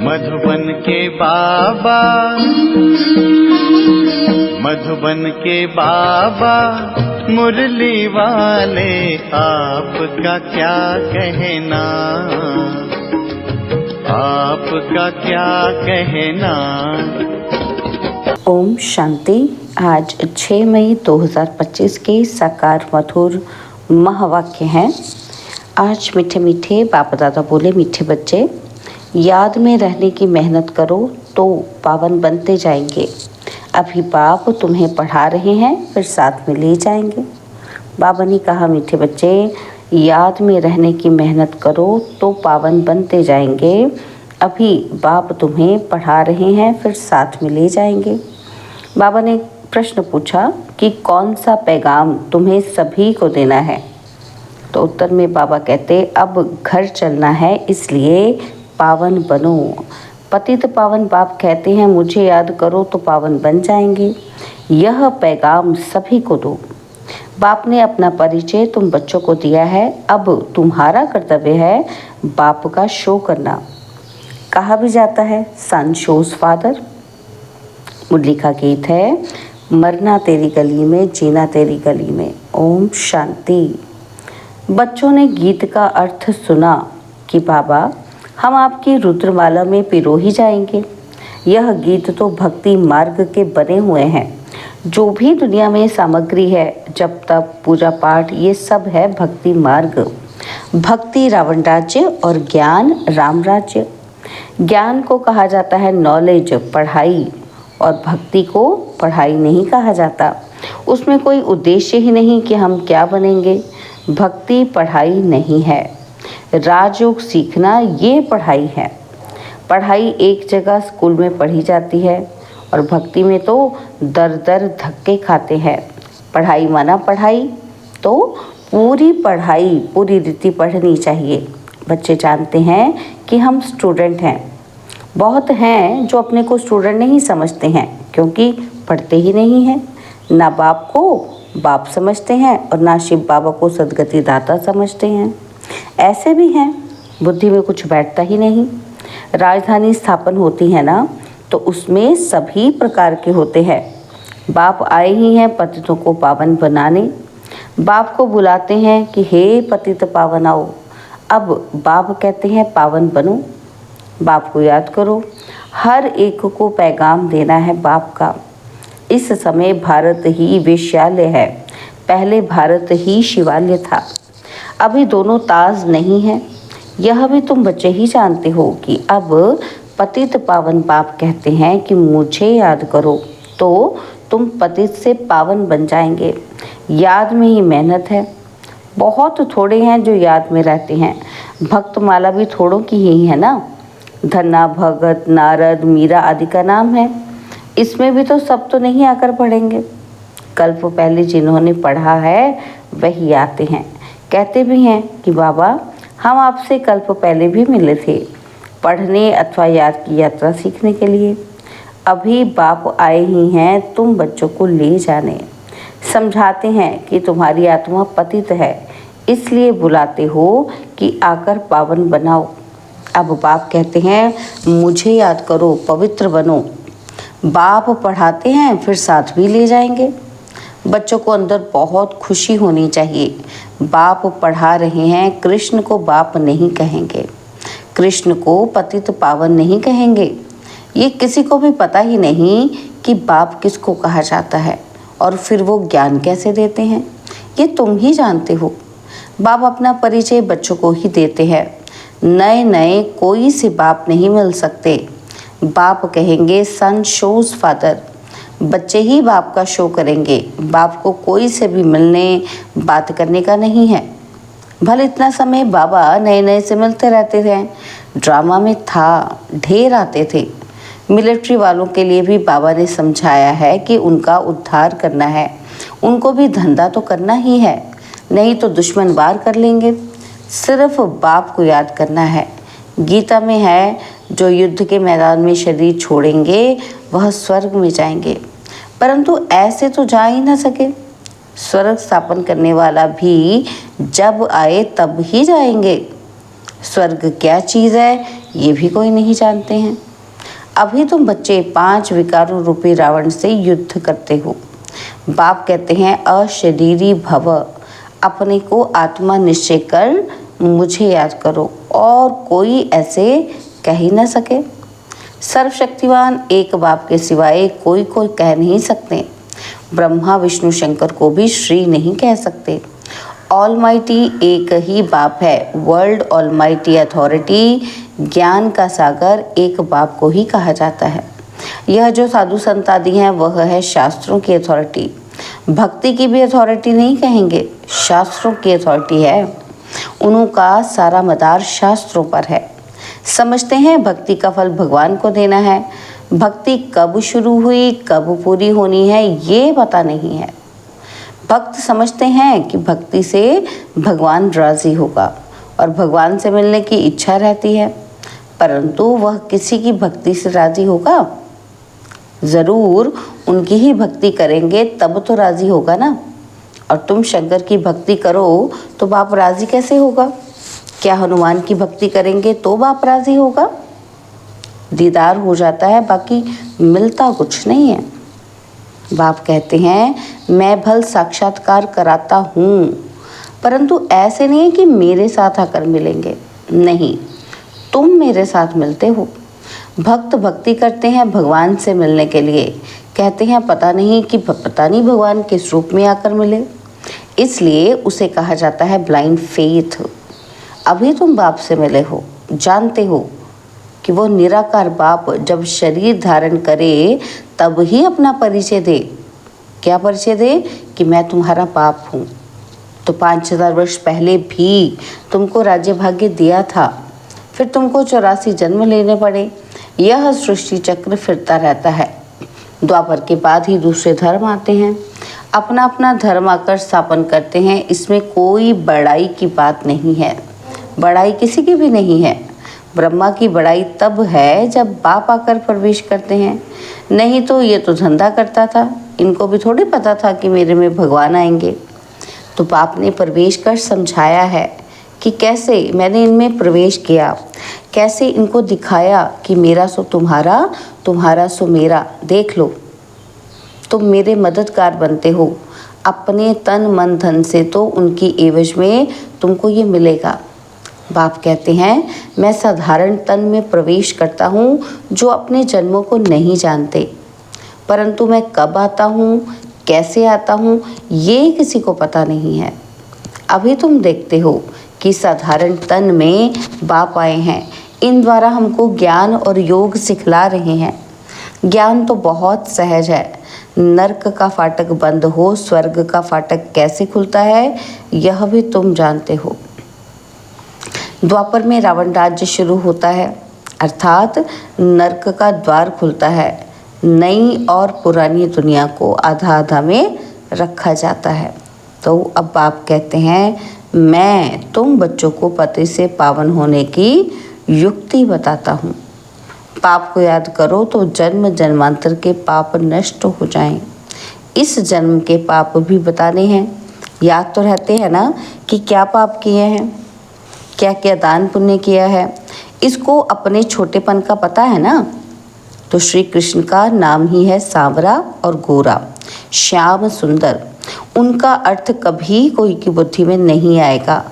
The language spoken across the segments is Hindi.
मधुबन के बाबा, मधुबन के बाबा मुरली वाले, आपका क्या कहना, आपका क्या कहना। ओम शांति। आज 6 मई 2025 के साकार मधुर महावाक्य हैं। आज मीठे मीठे बाप दादा बोले, मीठे बच्चे याद में रहने की मेहनत करो तो पावन बनते जाएंगे। अभी बाप तुम्हें पढ़ा रहे हैं, फिर साथ में ले जाएंगे। बाबा ने कहा, मीठे बच्चे याद में रहने की मेहनत करो तो पावन बनते जाएंगे। अभी बाप तुम्हें पढ़ा रहे हैं, फिर साथ में ले जाएंगे। बाबा ने प्रश्न पूछा कि कौन सा पैगाम तुम्हें सभी को देना है। तो उत्तर में बाबा कहते, अब घर चलना है, इसलिए पावन बनो। पतित पावन बाप कहते हैं, मुझे याद करो तो पावन बन जाएंगे। यह पैगाम सभी को दो। बाप ने अपना परिचय तुम बच्चों को दिया है, अब तुम्हारा कर्तव्य है बाप का शो करना। कहा भी जाता है, सन शोज फादर। मुरली का गीत है, मरना तेरी गली में, जीना तेरी गली में। ओम शांति। बच्चों ने गीत का अर्थ सुना कि बाबा हम आपकी रुद्रमाला में पिरो ही जाएंगे। यह गीत तो भक्ति मार्ग के बने हुए हैं। जो भी दुनिया में सामग्री है, जब तक पूजा पाठ, ये सब है भक्ति मार्ग। भक्ति रावण राज्य और ज्ञान राम राज्य। ज्ञान को कहा जाता है नॉलेज, पढ़ाई, और भक्ति को पढ़ाई नहीं कहा जाता। उसमें कोई उद्देश्य ही नहीं कि हम क्या बनेंगे। भक्ति पढ़ाई नहीं है। राजयोग सीखना ये पढ़ाई है। पढ़ाई एक जगह स्कूल में पढ़ी जाती है और भक्ति में तो दर दर धक्के खाते हैं। पढ़ाई माना पढ़ाई, तो पूरी पढ़ाई पूरी रीति पढ़नी चाहिए। बच्चे जानते हैं कि हम स्टूडेंट हैं। बहुत हैं जो अपने को स्टूडेंट नहीं समझते हैं, क्योंकि पढ़ते ही नहीं हैं। ना बाप को बाप समझते हैं और ना शिव बाबा को सदगति दाता समझते हैं। ऐसे भी हैं, बुद्धि में कुछ बैठता ही नहीं। राजधानी स्थापन होती है ना, तो उसमें सभी प्रकार के होते हैं। बाप आए ही हैं पतितों को पावन बनाने। बाप को बुलाते हैं कि हे पतित पावन आओ। अब बाप कहते हैं पावन बनो। बाप को याद करो। हर एक को पैगाम देना है बाप का। इस समय भारत ही वेश्यालय है, पहले भारत ही शिवालय था। अभी दोनों ताज नहीं है। यह भी तुम बच्चे ही जानते हो कि अब पतित पावन बाप कहते हैं कि मुझे याद करो तो तुम पतित से पावन बन जाएंगे। याद में ही मेहनत है। बहुत थोड़े हैं जो याद में रहते हैं। भक्त माला भी थोड़ों की ही है ना। धन्ना, भगत, नारद, मीरा आदि का नाम है। इसमें भी तो सब तो नहीं आकर पढ़ेंगे। कल्प पहले जिन्होंने पढ़ा है वही आते हैं। कहते भी हैं कि बाबा हम आपसे कल्प पहले भी मिले थे, पढ़ने अथवा याद की यात्रा सीखने के लिए। अभी बाप आए ही हैं तुम बच्चों को ले जाने। समझाते हैं कि तुम्हारी आत्मा पतित है, इसलिए बुलाते हो कि आकर पावन बनाओ। अब बाप कहते हैं मुझे याद करो, पवित्र बनो। बाप पढ़ाते हैं, फिर साथ भी ले जाएंगे। बच्चों को अंदर बहुत खुशी होनी चाहिए। बाप पढ़ा रहे हैं, कृष्ण को बाप नहीं कहेंगे, कृष्ण को पतित पावन नहीं कहेंगे। ये किसी को भी पता ही नहीं कि बाप किसको कहा जाता है, और फिर वो ज्ञान कैसे देते हैं ये तुम ही जानते हो। बाप अपना परिचय बच्चों को ही देते हैं। नए नए कोई से बाप नहीं मिल सकते। बाप कहेंगे सन शोज फादर। बच्चे ही बाप का शो करेंगे। बाप को कोई से भी मिलने बात करने का नहीं है। भले इतना समय बाबा नए नए से मिलते रहते थे। ड्रामा में था, ढेर आते थे। मिलिट्री वालों के लिए भी बाबा ने समझाया है कि उनका उद्धार करना है। उनको भी धंधा तो करना ही है, नहीं तो दुश्मन वार कर लेंगे। सिर्फ बाप को याद करना है। गीता में है, जो युद्ध के मैदान में शरीर छोड़ेंगे वह स्वर्ग में जाएंगे, परंतु ऐसे तो जा ही ना सके। स्वर्ग स्थापन करने वाला भी जब आए तब ही जाएंगे। स्वर्ग क्या चीज़ है ये भी कोई नहीं जानते हैं। अभी तुम बच्चे 5 विकारों रूपी रावण से युद्ध करते हो। बाप कहते हैं अशरीरी भव, अपने को आत्मा निश्चय कर मुझे याद करो और कोई ऐसे कह ही न सके। सर्वशक्तिवान एक बाप के सिवाय कोई को कह नहीं सकते। ब्रह्मा विष्णु शंकर को भी श्री नहीं कह सकते। ऑलमाइटी एक ही बाप है। वर्ल्ड ऑलमाइटी अथॉरिटी, ज्ञान का सागर एक बाप को ही कहा जाता है। यह जो साधु संत आदि हैं वह है शास्त्रों की अथॉरिटी। भक्ति की भी अथॉरिटी नहीं कहेंगे, शास्त्रों की अथॉरिटी है। उनका सारा मदार शास्त्रों पर है। समझते हैं भक्ति का फल भगवान को देना है। भक्ति कब शुरू हुई कब पूरी होनी है ये पता नहीं है। भक्त समझते हैं कि भक्ति से भगवान राजी होगा और भगवान से मिलने की इच्छा रहती है, परंतु वह किसी की भक्ति से राजी होगा? जरूर उनकी ही भक्ति करेंगे तब तो राजी होगा ना। और तुम शंकर की भक्ति करो तो बाप राजी कैसे होगा? क्या हनुमान की भक्ति करेंगे तो बाप राजी होगा? दीदार हो जाता है, बाकी मिलता कुछ नहीं है। बाप कहते हैं मैं भल साक्षात्कार कराता हूँ, परंतु ऐसे नहीं कि मेरे साथ आकर मिलेंगे। नहीं, तुम मेरे साथ मिलते हो। भक्त भक्ति करते हैं भगवान से मिलने के लिए। कहते हैं पता नहीं भगवान किस रूप में आकर मिले, इसलिए उसे कहा जाता है ब्लाइंड फेथ। अभी तुम बाप से मिले हो, जानते हो कि वो निराकार बाप जब शरीर धारण करे तब ही अपना परिचय दे। क्या परिचय दे? कि मैं तुम्हारा बाप हूँ। तो 5000 वर्ष पहले भी तुमको राज्य भाग्य दिया था, फिर तुमको 84 जन्म लेने पड़े। यह सृष्टि चक्र फिरता रहता है। द्वापर के बाद ही दूसरे धर्म आते हैं, अपना अपना धर्म आकर स्थापन करते हैं। इसमें कोई बड़ाई की बात नहीं है, बड़ाई किसी की भी नहीं है। ब्रह्मा की बड़ाई तब है जब बाप आकर प्रवेश करते हैं, नहीं तो ये तो धंधा करता था। इनको भी थोड़ी पता था कि मेरे में भगवान आएंगे। तो बाप ने प्रवेश कर समझाया है कि कैसे मैंने इनमें प्रवेश किया, कैसे इनको दिखाया कि मेरा सो तुम्हारा, तुम्हारा सो मेरा। देख लो, तुम मेरे मददगार बनते हो। अपने तन मन धन से तो उनकी एवज में तुमको ये मिलेगा। बाप कहते हैं मैं साधारण तन में प्रवेश करता हूँ जो अपने जन्मों को नहीं जानते, परंतु मैं कब आता हूँ कैसे आता हूँ ये किसी को पता नहीं है। अभी तुम देखते हो कि साधारण तन में बाप आए हैं। इन द्वारा हमको ज्ञान और योग सिखला रहे हैं। ज्ञान तो बहुत सहज है। नरक का फाटक बंद हो, स्वर्ग का फाटक कैसे खुलता है यह भी तुम जानते हो। द्वापर में रावण राज्य शुरू होता है, अर्थात नरक का द्वार खुलता है। नई और पुरानी दुनिया को आधा आधा में रखा जाता है। तो अब बाप कहते हैं मैं तुम बच्चों को पति से पावन होने की युक्ति बताता हूँ। पाप को याद करो तो जन्म जन्मांतर के पाप नष्ट हो जाएं। इस जन्म के पाप भी बताने हैं। याद तो रहते हैं ना कि क्या पाप किए हैं, क्या क्या दान पुण्य किया है। इसको अपने छोटेपन का पता है ना। तो श्री कृष्ण का नाम ही है सांवरा और गोरा, श्याम सुंदर। उनका अर्थ कभी कोई की बुद्धि में नहीं आएगा।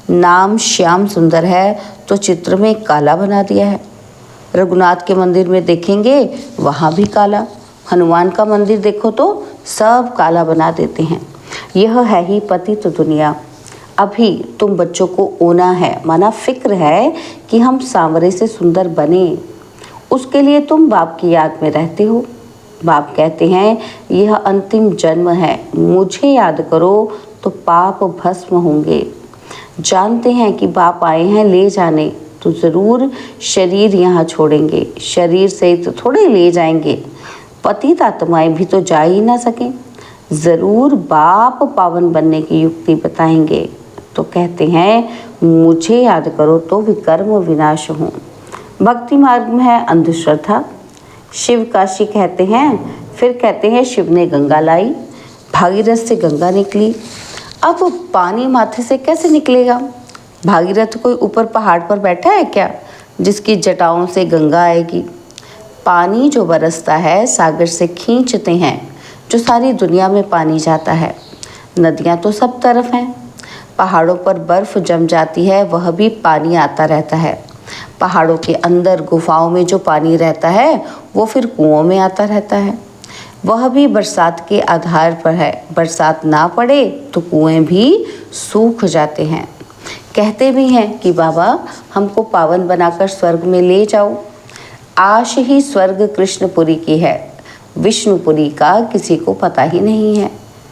नाम श्याम सुंदर है तो चित्र में काला बना दिया है। रघुनाथ के मंदिर में देखेंगे वहाँ भी काला। हनुमान का मंदिर देखो तो सब काला बना देते हैं। यह है ही पतित दुनिया। अभी तुम बच्चों को ओना है, माना फिक्र है कि हम सांवरे से सुंदर बने। उसके लिए तुम बाप की याद में रहते हो। बाप कहते हैं यह अंतिम जन्म है, मुझे याद करो तो पाप भस्म होंगे। जानते हैं कि बाप आए हैं ले जाने, तो ज़रूर शरीर यहाँ छोड़ेंगे। शरीर से तो थोड़े ले जाएंगे, पतित आत्माएं भी तो जा ही ना सकें। ज़रूर बाप पावन बनने की युक्ति बताएंगे। तो कहते हैं मुझे याद करो तो विकर्म विनाश हो। भक्ति मार्ग में है अंधश्रद्धा। शिव काशी कहते हैं, फिर कहते हैं शिव ने गंगा लाई, भागीरथ से गंगा निकली। अब पानी माथे से कैसे निकलेगा? भागीरथ कोई ऊपर पहाड़ पर बैठा है क्या जिसकी जटाओं से गंगा आएगी? पानी जो बरसता है सागर से खींचते हैं जो सारी दुनिया में पानी जाता है। नदियाँ तो सब तरफ हैं। पहाड़ों पर बर्फ़ जम जाती है, वह भी पानी आता रहता है। पहाड़ों के अंदर गुफाओं में जो पानी रहता है वो फिर कुओं में आता रहता है। वह भी बरसात के आधार पर है। बरसात ना पड़े तो कुएं भी सूख जाते हैं। कहते भी हैं कि बाबा हमको पावन बनाकर स्वर्ग में ले जाओ। आश ही स्वर्ग कृष्णपुरी की है, विष्णुपुरी का किसी को पता ही नहीं है।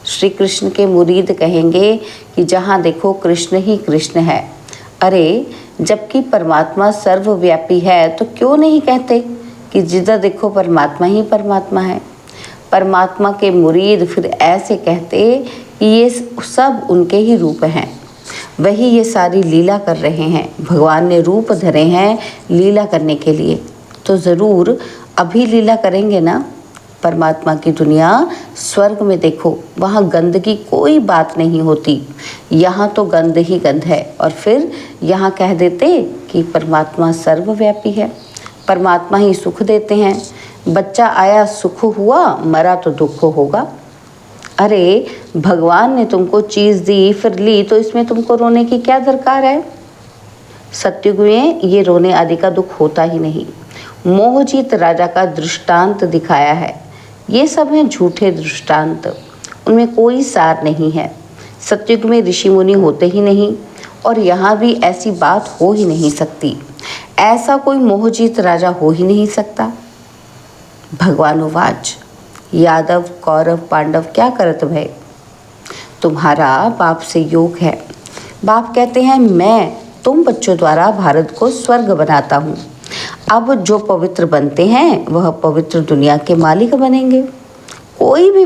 श्री कृष्ण के मुरीद कहेंगे कि जहाँ देखो कृष्ण ही कृष्ण है। अरे जबकि परमात्मा सर्वव्यापी है तो क्यों नहीं कहते कि जिधर देखो परमात्मा ही परमात्मा है। परमात्मा के मुरीद फिर ऐसे कहते कि ये सब उनके ही रूप हैं, वही ये सारी लीला कर रहे हैं। भगवान ने रूप धरे हैं लीला करने के लिए, तो ज़रूर अभी लीला करेंगे ना। परमात्मा की दुनिया स्वर्ग में देखो, वहाँ गंद की कोई बात नहीं होती। यहाँ तो गंद ही गंद है। और फिर यहाँ कह देते कि परमात्मा सर्वव्यापी है, परमात्मा ही सुख देते हैं। बच्चा आया सुख हुआ, मरा तो दुख होगा। अरे भगवान ने तुमको चीज़ दी फिर ली, तो इसमें तुमको रोने की क्या दरकार है? सत्युग में ये रोने आदि का दुख होता ही नहीं। मोहजीत राजा का दृष्टांत दिखाया है। ये सब हैं झूठे दृष्टांत, उनमें कोई सार नहीं है। सत्युग में ऋषि मुनि होते ही नहीं, और यहाँ भी ऐसी बात हो ही नहीं सकती। ऐसा कोई मोहजीत राजा हो ही नहीं सकता। भगवानुवाच यादव कौरव पांडव क्या करत भय, तुम्हारा बाप से योग है। बाप कहते हैं मैं तुम बच्चों द्वारा भारत को स्वर्ग बनाता हूँ। अब जो पवित्र बनते हैं वह पवित्र दुनिया के मालिक बनेंगे। कोई भी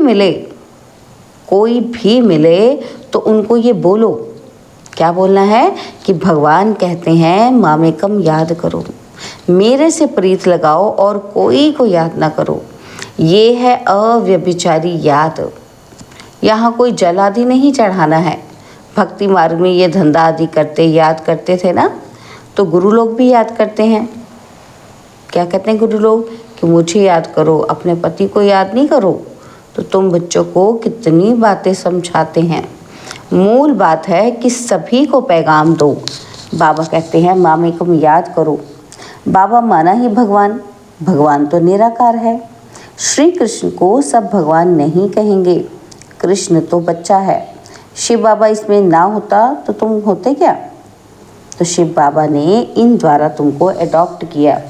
मिले तो उनको ये बोलो, क्या बोलना है कि भगवान कहते हैं मामेकम याद करो, मेरे से प्रीत लगाओ और कोई को याद ना करो। ये है अव्यभिचारी याद। यहाँ कोई जल आदि नहीं चढ़ाना है। भक्ति मार्ग में ये धंधा आदि करते याद करते थे ना, तो गुरु लोग भी याद करते हैं। क्या कहते हैं गुरु लोग कि मुझे याद करो, अपने पति को याद नहीं करो। तो तुम बच्चों को कितनी बातें समझाते हैं। मूल बात है कि सभी को पैगाम दो। बाबा कहते हैं मामे को याद करो। बाबा माना ही भगवान, भगवान तो निराकार है। श्री कृष्ण को सब भगवान नहीं कहेंगे, कृष्ण तो बच्चा है। शिव बाबा इसमें ना होता तो तुम होते क्या? तो शिव बाबा ने इन द्वारा तुमको एडॉप्ट किया,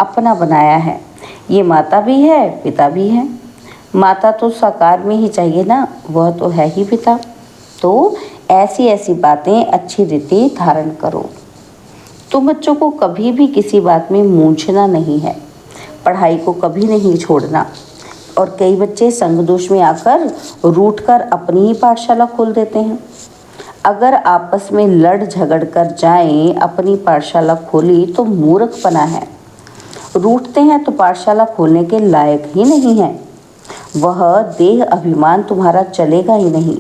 अपना बनाया है। ये माता भी है पिता भी है। माता तो साकार में ही चाहिए ना, वह तो है ही पिता। तो ऐसी ऐसी बातें अच्छी रीति धारण करो। तुम बच्चों को कभी भी किसी बात में मूंझना नहीं है, पढ़ाई को कभी नहीं छोड़ना। और कई बच्चे संग दोष में आकर रूठकर अपनी ही पाठशाला खोल देते हैं। अगर आपस में लड़ झगड़ कर जाएं, अपनी पाठशाला खोली तो मूर्खपना है। रूठते हैं तो पाठशाला खोलने के लायक ही नहीं है। वह देह अभिमान तुम्हारा चलेगा ही नहीं,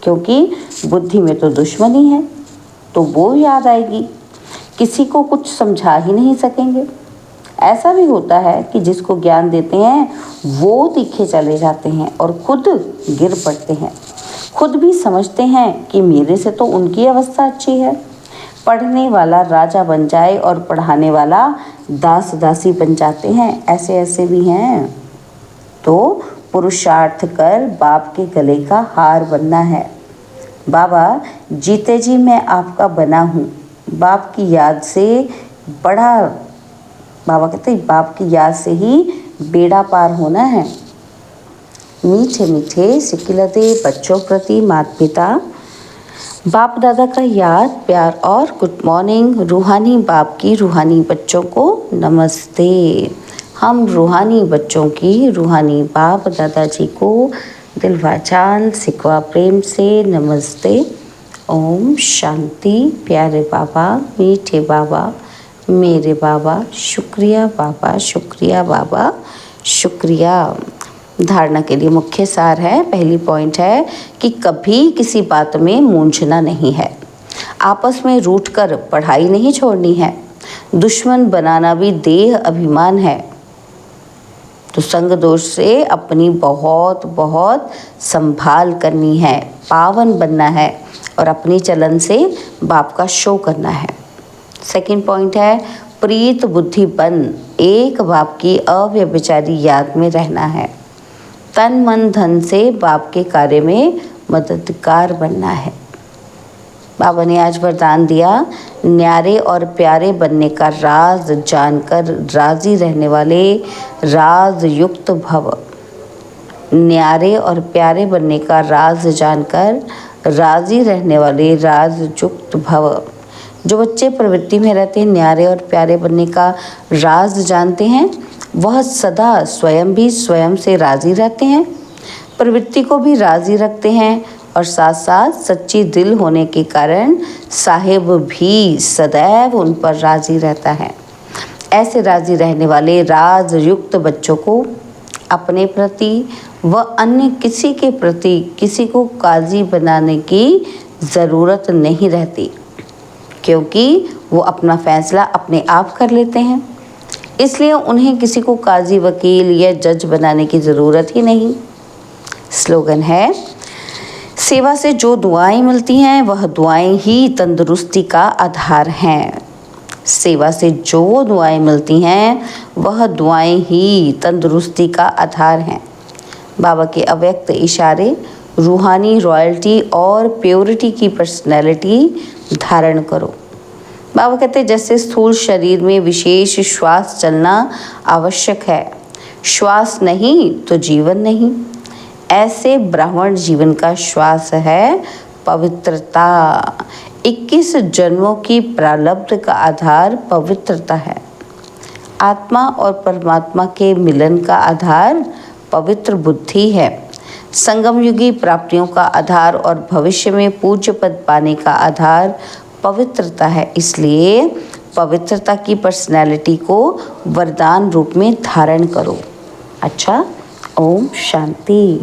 क्योंकि बुद्धि में तो दुश्मनी है, तो वो याद आएगी। किसी को कुछ समझा ही नहीं सकेंगे। ऐसा भी होता है कि जिसको ज्ञान देते हैं वो तीखे चले जाते हैं और खुद गिर पड़ते हैं। खुद भी समझते हैं कि मेरे से तो उनकी अवस्था अच्छी है। पढ़ने वाला राजा बन जाए और पढ़ाने वाला दास दासी बन जाते हैं। ऐसे ऐसे भी हैं। तो पुरुषार्थ कर बाप के गले का हार बनना है। बाबा जीते जी मैं आपका बना हूँ। बाप की याद से बाबा कहते हैं बाप की याद से ही बेड़ा पार होना है। मीठे मीठे सिकिलते बच्चों प्रति माता पिता बाप दादा का याद प्यार और गुड मॉर्निंग। रूहानी बाप की रूहानी बच्चों को नमस्ते। हम रूहानी बच्चों की रूहानी बाप दादाजी को दिलवा जान सिकवा प्रेम से नमस्ते। ओम शांति। प्यारे बाबा, मीठे बाबा, मेरे बाबा, शुक्रिया बाबा, शुक्रिया बाबा, शुक्रिया। धारणा के लिए मुख्य सार है, पहली पॉइंट है कि कभी किसी बात में मूंझना नहीं है। आपस में रूठकर पढ़ाई नहीं छोड़नी है। दुश्मन बनाना भी देह अभिमान है। तो संग दोष से अपनी बहुत बहुत संभाल करनी है, पावन बनना है और अपनी चलन से बाप का शो करना है। सेकंड पॉइंट है प्रीत बुद्धि बन, एक बाप की अव्यभिचारी याद में रहना है। तन मन धन से बाप के कार्य में मददगार बनना है। बाबा ने आज वरदान दिया, न्यारे और प्यारे बनने का राज जानकर राजी रहने वाले राज युक्त भव। न्यारे और प्यारे बनने का राज जानकर राजी रहने वाले राज युक्त भव। जो बच्चे प्रवृत्ति में रहते हैं, न्यारे और प्यारे बनने का राज जानते हैं, वह सदा स्वयं भी स्वयं से राजी रहते हैं, प्रवृत्ति को भी राजी रखते हैं और साथ साथ सच्ची दिल होने के कारण साहिब भी सदैव उन पर राजी रहता है। ऐसे राजी रहने वाले राज युक्त बच्चों को अपने प्रति व अन्य किसी के प्रति किसी को काजी बनाने की ज़रूरत नहीं रहती, क्योंकि वो अपना फैसला अपने आप कर लेते हैं। इसलिए उन्हें किसी को काजी, वकील या जज बनाने की ज़रूरत ही नहीं। स्लोगन है, सेवा से जो दुआएं मिलती हैं वह दुआएं ही तंदुरुस्ती का आधार हैं। सेवा से जो दुआएं मिलती हैं वह दुआएं ही तंदुरुस्ती का आधार हैं। बाबा के अव्यक्त इशारे रूहानी रॉयल्टी और प्योरिटी की पर्सनैलिटी धारण करो। बाबा कहते हैं जैसे स्थूल शरीर में विशेष श्वास चलना आवश्यक है, श्वास नहीं तो जीवन नहीं, ऐसे ब्राह्मण जीवन का श्वास है पवित्रता। 21 जन्मों की प्रारब्ध का आधार पवित्रता है। आत्मा और परमात्मा के मिलन का आधार पवित्र बुद्धि है। संगम युगी प्राप्तियों का आधार और भविष्य में पूज्य पद पाने का आधार पवित्रता है। इसलिए पवित्रता की पर्सनैलिटी को वरदान रूप में धारण करो। अच्छा, ओम शांति।